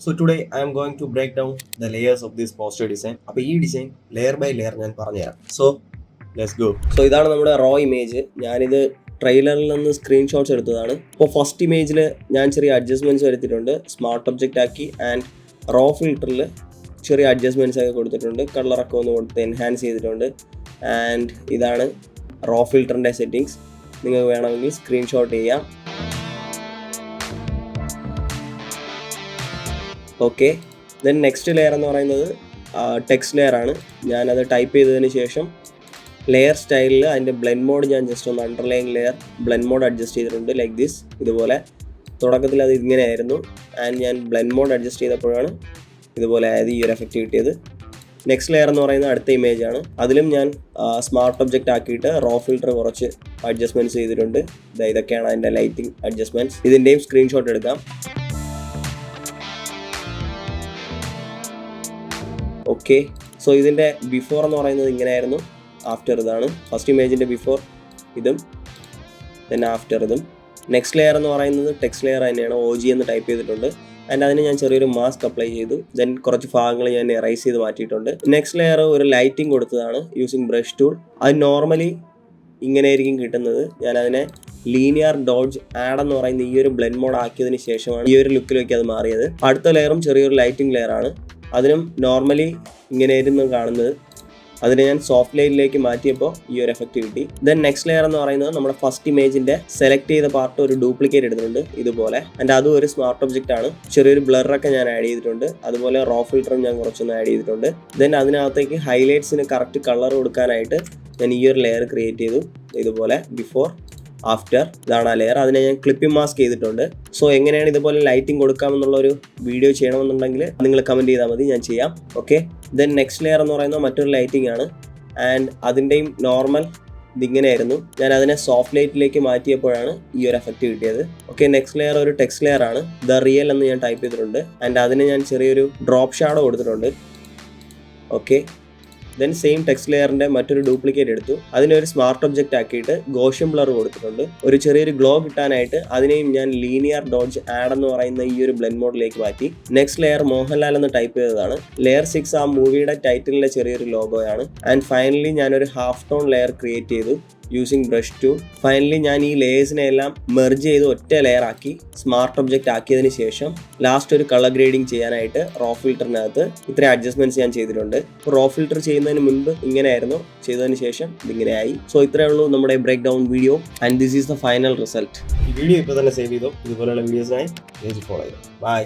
So today I am going to break down the layers of this poster design. അപ്പോൾ ഈ design layer by layer ഞാൻ പറഞ്ഞുതരാം. So let's go. So ഇതാണ് നമ്മുടെ raw image. ഞാനിത് ട്രെയിലറിൽ നിന്ന് സ്ക്രീൻഷോട്ട്സ് എടുത്തതാണ്. അപ്പോൾ ഫസ്റ്റ് ഇമേജിൽ ഞാൻ ചെറിയ അഡ്ജസ്റ്റ്മെൻറ്റ്സ് വരുത്തിയിട്ടുണ്ട്. സ്മാർട്ട് ഒബ്ജക്റ്റ് ആക്കി ആൻഡ് റോ ഫിൽറ്ററിൽ ചെറിയ അഡ്ജസ്റ്റ്മെൻറ്റ്സ് ഒക്കെ കൊടുത്തിട്ടുണ്ട്. കളറൊക്കെ ഒന്ന് കൊടുത്ത് എൻഹാൻസ് ചെയ്തിട്ടുണ്ട്. ആൻഡ് ഇതാണ് റോ ഫിൽറ്ററിൻ്റെ സെറ്റിങ്സ്. നിങ്ങൾക്ക് വേണമെങ്കിൽ സ്ക്രീൻഷോട്ട് ചെയ്യാം. ഓക്കെ, ദെൻ നെക്സ്റ്റ് ലെയർ എന്ന് പറയുന്നത് ടെക്സ്റ്റ് ലെയർ ആണ്. ഞാനത് ടൈപ്പ് ചെയ്തതിന് ശേഷം ലെയർ സ്റ്റൈലിൽ അതിൻ്റെ ബ്ലെൻഡ് മോഡ് ഞാൻ ജസ്റ്റ് ഒന്ന് underline layer blend mode adjust ചെയ്തിട്ടുണ്ട്. Like this. ഇതുപോലെ തുടക്കത്തിൽ അത് ഇങ്ങനെയായിരുന്നു ആൻഡ് ഞാൻ ബ്ലെൻഡ് മോഡ് അഡ്ജസ്റ്റ് ചെയ്തപ്പോഴാണ് ഇതുപോലെ ആയത്, ഈ ഒരു എഫക്റ്റ് കിട്ടിയത്. നെക്സ്റ്റ് ലെയർ എന്ന് പറയുന്നത് അടുത്ത ഇമേജ് ആണ്. അതിലും ഞാൻ സ്മാർട്ട് ഒബ്ജക്റ്റ് ആക്കിയിട്ട് റോ ഫിൽറ്റർ കുറച്ച് അഡ്ജസ്റ്റ്മെൻറ്റ്സ് ചെയ്തിട്ടുണ്ട്. ഇതൊക്കെയാണ് അതിൻ്റെ ലൈറ്റിംഗ് അഡ്ജസ്റ്റ്മെൻറ്റ്സ്. ഇതിൻ്റെയും സ്ക്രീൻഷോട്ട് എടുക്കാം. ഓക്കെ, സോ ഇതിൻ്റെ ബിഫോർ എന്ന് പറയുന്നത് ഇങ്ങനെയായിരുന്നു, ആഫ്റ്റർ ഇതാണ്. ഫസ്റ്റ് ഇമേജിൻ്റെ ബിഫോർ ഇതും, ദെൻ ആഫ്റ്റർ ഇതും. നെക്സ്റ്റ് ലെയർ എന്ന് പറയുന്നത് ടെക്സ്റ്റ് ലെയർ തന്നെയാണ്. OG എന്ന് ടൈപ്പ് ചെയ്തിട്ടുണ്ട് ആൻഡ് അതിന് ഞാൻ ചെറിയൊരു മാസ്ക് അപ്ലൈ ചെയ്തു. ദെൻ കുറച്ച് ഭാഗങ്ങൾ ഞാൻ എറൈസ് ചെയ്ത് മാറ്റിയിട്ടുണ്ട്. നെക്സ്റ്റ് ലെയർ ഒരു ലൈറ്റിംഗ് കൊടുത്തതാണ് യൂസിങ് ബ്രഷ് ടൂൾ. അത് നോർമലി ഇങ്ങനെയായിരിക്കും കിട്ടുന്നത്. ഞാനതിനെ ലീനിയർ ഡോഡ്ജ് ആഡ് എന്ന് പറയുന്ന ഈ ഒരു ബ്ലെൻഡ് മോഡ് ആക്കിയതിന് ശേഷമാണ് ഈ ഒരു ലുക്കിലേക്ക് അത് മാറിയത്. അടുത്ത ലെയറും ചെറിയൊരു ലൈറ്റിംഗ് ലെയർ ആണ്. അതിനും നോർമലി ഇങ്ങനെയായിരുന്നു കാണുന്നത്. അതിനെ ഞാൻ സോഫ്റ്റ് ലൈറ്റിലേക്ക് മാറ്റിയപ്പോൾ ഈ ഒരു എഫക്റ്റ് കിട്ടി. ദെൻ നെക്സ്റ്റ് ലെയർ എന്ന് പറയുന്നത് നമ്മുടെ ഫസ്റ്റ് ഇമേജിൻ്റെ സെലക്ട് ചെയ്ത പാർട്ട് ഒരു ഡ്യൂപ്ലിക്കേറ്റ് എടുത്തിട്ടുണ്ട് ഇതുപോലെ. ആൻഡ് അതും ഒരു സ്മാർട്ട് ഒബ്ജക്റ്റ് ആണ്. ചെറിയൊരു ബ്ലറൊക്കെ ഞാൻ ആഡ് ചെയ്തിട്ടുണ്ട്. അതുപോലെ റോ ഫിൽറ്ററും ഞാൻ കുറച്ചൊന്ന് ആഡ് ചെയ്തിട്ടുണ്ട്. ദെൻ അതിനകത്തേക്ക് ഹൈലൈറ്റ്സിന് കറക്റ്റ് കളർ കൊടുക്കാനായിട്ട് ഞാൻ ഈ ഒരു ലെയർ ക്രിയേറ്റ് ചെയ്തു. ഇതുപോലെ ബിഫോർ ആഫ്റ്റർ, ഇതാണ് ആ ലെയർ. അതിനെ ഞാൻ ക്ലിപ്പിംഗ് മാസ്ക് ചെയ്തിട്ടുണ്ട്. സോ എങ്ങനെയാണ് ഇതുപോലെ ലൈറ്റിംഗ് കൊടുക്കാമെന്നുള്ളൊരു വീഡിയോ ചെയ്യണമെന്നുണ്ടെങ്കിൽ നിങ്ങൾ കമൻറ്റ് ചെയ്താൽ മതി, ഞാൻ ചെയ്യാം. ഓക്കെ, ദെൻ നെക്സ്റ്റ് ലെയർ എന്ന് പറയുന്നത് മറ്റൊരു ലൈറ്റിംഗ് ആണ് ആൻഡ് അതിൻ്റെയും നോർമൽ ഇതിങ്ങനെയായിരുന്നു. ഞാൻ അതിനെ സോഫ്റ്റ് ലൈറ്റിലേക്ക് മാറ്റിയപ്പോഴാണ് ഈ ഒരു എഫക്റ്റ് കിട്ടിയത്. ഓക്കെ, നെക്സ്റ്റ് ലെയർ ഒരു ടെക്സ്റ്റ് ലെയർ ആണ്. ദ റിയൽ എന്ന് ഞാൻ ടൈപ്പ് ചെയ്തിട്ടുണ്ട് ആൻഡ് അതിന് ഞാൻ ചെറിയൊരു ഡ്രോപ്പ് ഷാഡോ കൊടുത്തിട്ടുണ്ട്. ഓക്കെ, ദെൻ സെയിം ടെക്സ്റ്റ് ലെയറിൻ്റെ മറ്റൊരു ഡ്യൂപ്ലിക്കേറ്റ് എടുത്തു. അതിനൊരു സ്മാർട്ട് ഒബ്ജക്റ്റ് ആക്കിയിട്ട് ഗോഷ്യൻ ബ്ലർ കൊടുത്തിട്ടുണ്ട്. ഒരു ചെറിയൊരു ഗ്ലോ കിട്ടാനായിട്ട് അതിനെയും ഞാൻ ലീനിയർ ഡോഡ്ജ് ആഡ് എന്ന് പറയുന്ന ഈ ഒരു ബ്ലെൻഡ് മോഡിലേക്ക് മാറ്റി. നെക്സ്റ്റ് ലെയർ മോഹൻലാൽ എന്ന് ടൈപ്പ് ചെയ്തതാണ്. ലെയർ 6 ആ മൂവിയുടെ ടൈറ്റിലിലെ ചെറിയൊരു ലോഗോയാണ്. ആൻഡ് ഫൈനലി ഞാനൊരു ഹാഫ് ടോൺ ലെയർ ക്രിയേറ്റ് ചെയ്തു യൂസിങ് ബ്രഷ് ടൂൾ. ഫൈനലി ഞാൻ ഈ ലേയേഴ്സിനെ എല്ലാം മെർജ് ചെയ്ത് ഒറ്റ ലെയർ ആക്കി സ്മാർട്ട് ഒബ്ജക്റ്റ് ആക്കിയതിന് ശേഷം ലാസ്റ്റ് ഒരു കളർ ഗ്രേഡിങ് ചെയ്യാനായിട്ട് റോ ഫിൽറ്ററിനകത്ത് ഇത്രയും അഡ്ജസ്റ്റ്മെന്റ്സ് ഞാൻ ചെയ്തിട്ടുണ്ട്. റോ ഫിൽറ്റർ ചെയ്യുന്നതിന് മുൻപ് ഇങ്ങനെയായിരുന്നു, ചെയ്തതിന് ശേഷം ഇതിങ്ങനെയായി. സോ ഇത്രയേ ഉള്ളൂ നമ്മുടെ break down video and this is the final result. ഈ വീഡിയോ ഇപ്പോൾ തന്നെ സേവ് ചെയ്തോ. ഇതുപോലെയുള്ള വീഡിയോസിനായി പേജ് ഫോളോ ചെയ്തോ. ബൈ.